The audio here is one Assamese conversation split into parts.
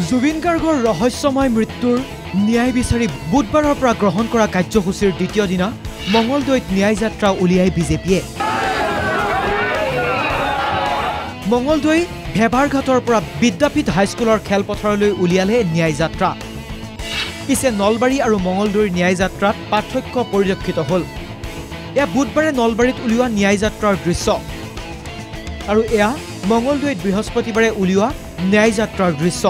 জুবিন গাৰ্গৰ ৰহস্যময় মৃত্যুৰ ন্যায় বিচাৰি বুধবাৰৰ পৰা গ্ৰহণ কৰা কাৰ্যসূচীৰ দ্বিতীয় দিনা মঙলদৈত ন্যায় যাত্ৰা উলিয়াই বিজেপিয়ে। মঙলদৈ ভেবাৰঘাটৰ পৰা বিদ্যাপীঠ হাইস্কুলৰ খেলপথাৰলৈ উলিয়ালে ন্যায় যাত্ৰা। পিছে নলবাৰী আৰু মঙলদৈৰ ন্যায় যাত্ৰাত পাৰ্থক্য পৰিলক্ষিত হ'ল। এয়া বুধবাৰে নলবাৰীত উলিওৱা ন্যায় যাত্ৰাৰ দৃশ্য আৰু এয়া মঙলদৈত বৃহস্পতিবাৰে উলিওৱা ন্যায় যাত্ৰাৰ দৃশ্য।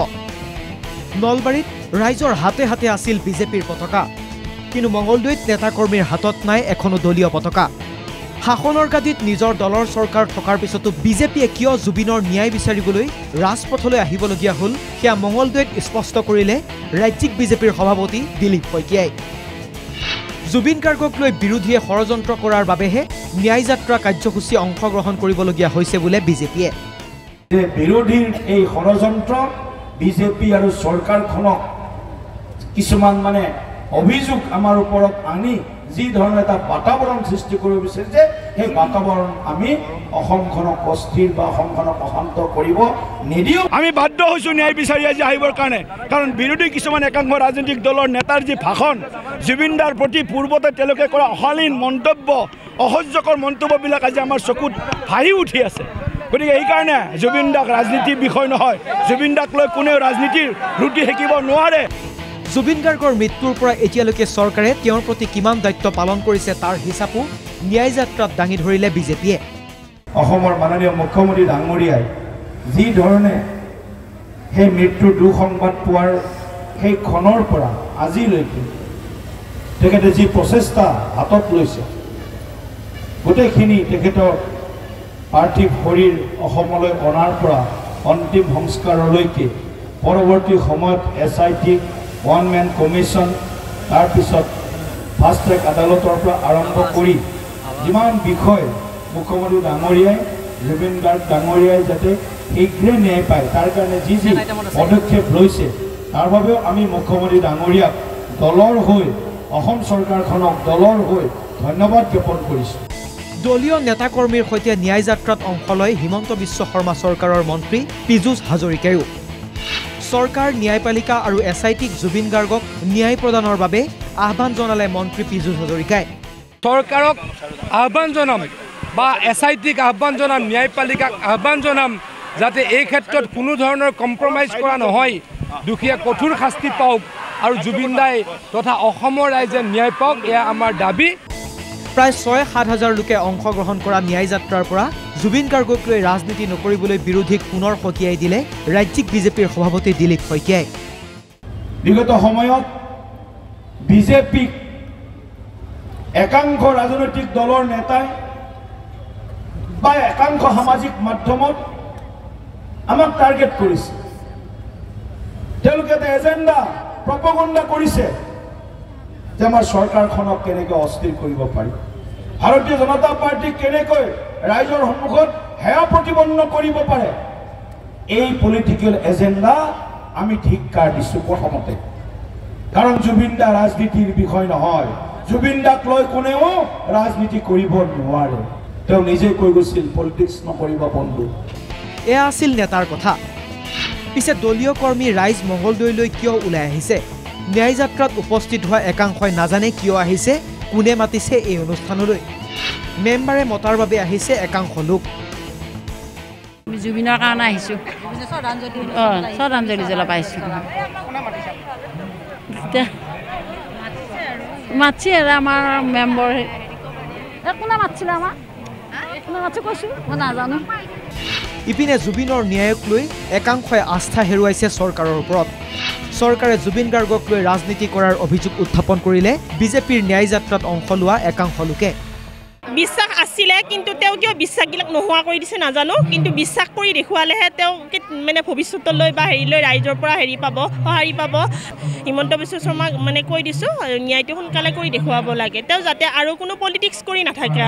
নলবাৰীত ৰাইজৰ হাতে হাতে আছিল বিজেপিৰ পতাকা, কিন্তু মঙলদৈত নেতাকৰ্মীৰ হাতত নাই এখনো দলীয় পতাকা। শাসনৰ গাদীত নিজৰ দলৰ চৰকাৰ থকাৰ পিছতো বিজেপিয়ে কিয় জুবিনৰ ন্যায় বিচাৰিবলৈ ৰাজপথলৈ আহিবলগীয়া হ'ল সেয়া মঙলদৈত স্পষ্ট কৰিলে ৰাজ্যিক বিজেপিৰ সভাপতি দিলীপ শইকীয়াই। জুবিন গাৰ্গক লৈ বিৰোধীয়ে ষড়যন্ত্ৰ কৰাৰ বাবেহে ন্যায় যাত্ৰা কাৰ্যসূচী অংশগ্ৰহণ কৰিবলগীয়া হৈছে বোলে বিজেপিয়ে। বিৰোধীৰ এই ষড়যন্ত্ৰ বিজেপি আৰু চৰকাৰখনক কিছুমান অভিযোগ আমাৰ ওপৰত আনি যি ধৰণৰ এটা বাতাবৰণ সৃষ্টি কৰিব বিচাৰিছে, সেই বাতাবৰণ আমি অসমখনক অস্থিৰ বা অসমখনক অশান্ত কৰিব নিদিওঁ। আমি বাধ্য হৈছোঁ ন্যায় বিচাৰি আজি আহিবৰ কাৰণে, কাৰণ বিৰোধী কিছুমান একাংশ ৰাজনৈতিক দলৰ নেতাৰ যি ভাষণ, জুবিন দাৰ প্ৰতি পূৰ্বতে তেওঁলোকে কৰা অশালীন মন্তব্য, অসহ্যকৰ মন্তব্যবিলাক আজি আমাৰ চকুত ভাহি উঠি আছে। গতিকে এইকাৰণে জুবিন দাক ৰাজনীতিৰ বিষয় নহয়, জুবিন দাক লৈ কোনেও ৰাজনীতিৰ ৰুটি সেকিব নোৱাৰে। জুবিন গাৰ্গৰ মৃত্যুৰ পৰা এতিয়ালৈকে চৰকাৰে তেওঁৰ প্ৰতি কিমান দায়িত্ব পালন কৰিছে তাৰ হিচাপো ন্যায় যাত্ৰাত দাঙি ধৰিলে বিজেপিয়ে। অসমৰ মাননীয় মুখ্যমন্ত্ৰী ডাঙৰীয়াই যি ধৰণে সেই মৃত্যুৰ দুঃসংবাদ পোৱাৰ সেই ক্ষণৰ পৰা আজিলৈকে তেখেতে যি প্ৰচেষ্টা হাতত লৈছে, গোটেইখিনি তেখেতৰ পাৰ্থিৱ শৰীৰ অসমলৈ অনাৰ পৰা অন্তিম সংস্কাৰলৈকে পৰৱৰ্তী সময়ত SIT, ওৱান মেন কমিশ্যন, তাৰপিছত ফাষ্ট ট্ৰেক আদালতৰ পৰা আৰম্ভ কৰি যিমান বিষয় মুখ্যমন্ত্ৰী ডাঙৰীয়াই জুবিন গাৰ্গ ডাঙৰীয়াই যাতে শীঘ্ৰে ন্যায় পায় তাৰ কাৰণে যি যি পদক্ষেপ লৈছে, তাৰ বাবেও আমি মুখ্যমন্ত্ৰী ডাঙৰীয়াক দলৰ হৈ, অসম চৰকাৰখনক দলৰ হৈ ধন্যবাদ জ্ঞাপন কৰিছোঁ। দলীয় নেতাকৰ্মীৰ সৈতে ন্যায় যাত্ৰাত অংশ লয় হিমন্ত বিশ্ব শৰ্মা চৰকাৰৰ মন্ত্ৰী পীযুষ হাজৰিকায়ো। চৰকাৰ, ন্যায়পালিকা আৰু SITক জুবিন গাৰ্গক ন্যায় প্ৰদানৰ বাবে আহ্বান জনালে মন্ত্ৰী পীযুষ হাজৰিকাই। চৰকাৰক আহ্বান জনাম বা SITক আহ্বান জনাম, ন্যায়পালিকাক আহ্বান জনাম যাতে এই ক্ষেত্ৰত কোনো ধৰণৰ কম্প্ৰমাইজ কৰা নহয়, দুখীয়া কঠোৰ শাস্তি পাওক আৰু জুবিন দাই তথা অসমৰ ৰাইজে ন্যায় পাওক, এয়া আমাৰ দাবী। প্ৰায় 6-7 হাজাৰ লোকে অংশগ্ৰহণ কৰা ন্যায় যাত্ৰাৰ পৰা জুবিন গাৰ্গক লৈ ৰাজনীতি নকৰিবলৈ বিৰোধীক পুনৰ সকীয়াই দিলে ৰাজ্যিক বিজেপিৰ সভাপতি দিলীপ শইকীয়াই। বিগত সময়ত বিজেপিক একাংশ ৰাজনৈতিক দলৰ নেতাই বা একাংশ সামাজিক মাধ্যমত আমাক টাৰ্গেট কৰিছে। তেওঁলোকে এটা এজেণ্ডা প্ৰপগণ্ডা কৰিছে যে আমাৰ চৰকাৰখনক কেনেকৈ অস্থিৰ কৰিব পাৰি, ভাৰতীয় জনতা পাৰ্টীক কেনেকৈ ৰাইজৰ সন্মুখত হেয় প্ৰতিপন্ন কৰিব পাৰে। এই পলিটিকেল এজেণ্ডা আমি ধিক্কাৰ দিছোঁ প্ৰথমতে, কাৰণ জুবিন দা ৰাজনীতিৰ বিষয় নহয়, জুবিন দাক লৈ কোনেও ৰাজনীতি কৰিব নোৱাৰে। তেওঁ নিজে কৈ গৈছিল পলিটিক্স নকৰিব বন্ধু। এয়া আছিল নেতাৰ কথা। পিছে দলীয় কৰ্মী ৰাইজ মঙলদৈলৈ কিয় ওলাই আহিছে? ন্যায় যাত্ৰাত উপস্থিত হোৱা একাংশই নাজানে কিয় আহিছে, কোনে মাতিছে এই অনুষ্ঠানলৈ। মেম্বাৰে মতাৰ বাবে আহিছে একাংশ লোক। জুবিনৰ কাৰণে আহিছোঁ, শ্ৰদ্ধাঞ্জলি জ্বলাব আহিছোঁ। মাতছি আৰু আমাৰ মেম্বৰ কোনে মাতিছিলে, আমাৰ কোনে মাতছে কৈছোঁ মই নাজানো। ইপিনে জুবিনৰ ন্যায়ক লৈ একাংশই আস্থা হেৰুৱাইছে চৰকাৰৰ ওপৰত। চৰকাৰে জুবিন গাৰ্গক লৈ ৰাজনীতি কৰাৰ অভিযোগ উত্থাপন কৰিলে বিজেপিৰ ন্যায় যাত্ৰাত অংশ লোৱা একাংশ লোকে। বিশ্বাস আছিলে, কিন্তু তেওঁ কিয় বিশ্বাসবিলাক নোহোৱা কৰি দিছে নাজানো, কিন্তু বিশ্বাস কৰি দেখুৱালেহে তেওঁ ভৱিষ্যতলৈ বা হেৰিলৈ ৰাইজৰ পৰা সঁহাৰি পাব। হিমন্ত বিশ্ব শৰ্মাক কৈ দিছোঁ ন্যায়টো সোনকালে কৰি দেখুৱাব লাগে, তেওঁ যাতে আৰু কোনো পলিটিক্স কৰি নাথাকে।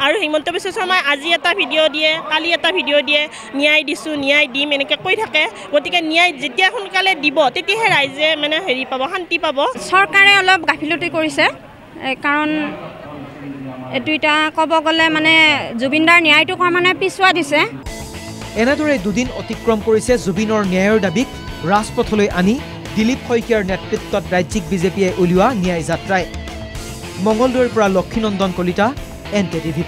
আৰু হিমন্ত বিশ্ব শৰ্মাই আজি এটা ভিডিঅ' দিয়ে, কালি এটা ভিডিঅ' দিয়ে, ন্যায় দিছোঁ, ন্যায় দিম, এনেকৈ কৈ থাকে। গতিকে ন্যায় যেতিয়া সোনকালে দিব তেতিয়াহে ৰাইজে হেৰি পাব, শান্তি পাব। চৰকাৰে অলপ গাফিলতি কৰিছে, কাৰণ এইটো এতিয়া ক'ব গ'লে জুবিনদাৰ ন্যায়টোক পিছুৱাই দিছে। এনেদৰে দুদিন অতিক্ৰম কৰিছে জুবিনৰ ন্যায়ৰ দাবীক ৰাজপথলৈ আনি দিলীপ শইকীয়াৰ নেতৃত্বত ৰাজ্যিক বিজেপিয়ে উলিওৱা ন্যায় যাত্ৰাই মঙলদৈৰ পৰা লক্ষীনন্দন কলিতা NKTV+।